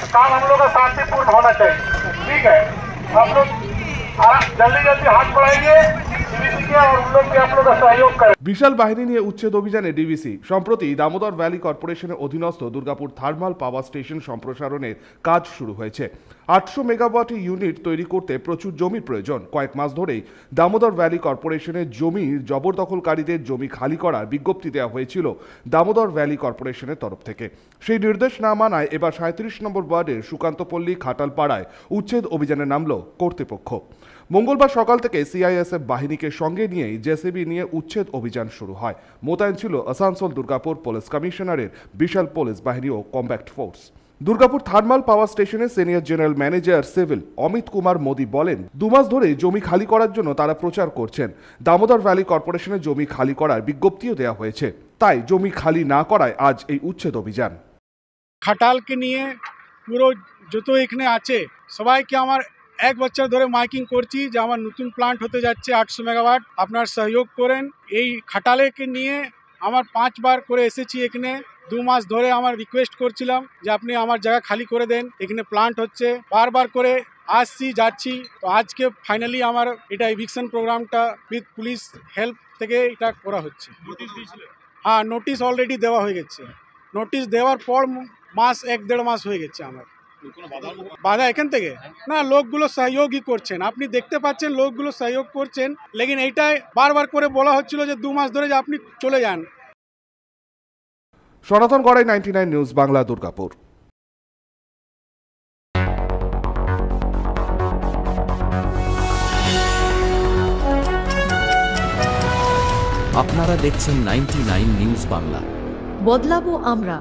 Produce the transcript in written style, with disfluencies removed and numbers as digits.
काम हम लोग का शांतिपूर्ण होना चाहिए। ठीक है, आप लोग जल्दी जल्दी हाथ बढ़ाइए डीवीसी के और उन लोग के आप लोग का सहयोग करें। বিশাল বাহিনী নিয়ে উচ্ছেদ অভিযানে ডিভিসি। সম্প্রতি দামোদর ভ্যালি কর্পোরেশনের অধীনস্থ দুর্গাপুর থার্মাল পাওয়ার স্টেশন সম্প্রসারণের কাজ শুরু হয়েছে। 800 মেগাওয়াট ইউনিট তৈরি করতে প্রচুর জমির প্রয়োজন। কয়েক মাস ধরেই দামোদর ভ্যালি কর্পোরেশনের জমির জবরদখলকারীদের জমি খালি করার বিজ্ঞপ্তি দেওয়া হয়েছিল দামোদর ভ্যালি কর্পোরেশনের তরফ থেকে। সেই নির্দেশ না মানায় এবার 37 নম্বর ওয়ার্ডের সুকান্তপল্লী খাটালপাড়ায় উচ্ছেদ অভিযানে নামল কর্তৃপক্ষ। মঙ্গলবার সকাল থেকে সিআইএসএফ বাহিনীকে সঙ্গে নিয়েই জেসিবি নিয়ে উচ্ছেদ অভিযান শুরু হয়। মোতায়েন ছিল আসানসোল দুর্গাপুর পুলিশ কমিশনারের বিশাল পুলিশ বাহিনী ও combat force. Durgapur thermal power স্টেশনের senior general manager civil Amit Kumar Modi বলেন, 2 মাস ধরে জমি খালি করার জন্য তারা প্রচার করছেন। দামোদর ভ্যালি কর্পোরেশনের জমি খালি করার বিজ্ঞপ্তিও দেওয়া হয়েছে, তাই জমি খালি না করায় আজ এই উচ্ছেদ অভিযান। খাটালকে নিয়ে পুরো যত এখানে আছে সবাইকে আমার 1 বছর ধরে মাইকিং করছি যে আমার নতুন প্লান্ট হতে যাচ্ছে 800 মেগাওয়াট, আপনার সহযোগ করেন। এই খাটালেকে নিয়ে আমার 5 বার করে এসেছি এখানে। 2 মাস ধরে আমার রিকোয়েস্ট করছিলাম যে আপনি আমার জায়গা খালি করে দেন, এখানে প্লান্ট হচ্ছে। বারবার করে আসছি যাচ্ছি, তো আজকে ফাইনালি আমার এটা এভিকশন প্রোগ্রামটা উইথ পুলিশ হেল্প থেকে এটা করা হচ্ছে। হ্যাঁ, নোটিশ অলরেডি দেওয়া হয়ে গেছে। নোটিশ দেওয়ার পর মাস 1-1.5 মাস হয়ে গেছে আমার। বাধা এখান থেকে না, লোকগুলো সহযোগই করছেন, আপনি দেখতে পাচ্ছেন লোকগুলো সহযোগ করছেন। লেকিন এইটাই বারবার করে বলা হচ্ছিল যে 2 মাস ধরে যে আপনি চলে যান। সনাতন গড়াই, 99 নিউজ বাংলা, দুর্গাপুর। আপনারা দেখছেন 99 নিউজ বাংলা। বদলাবো আমরা।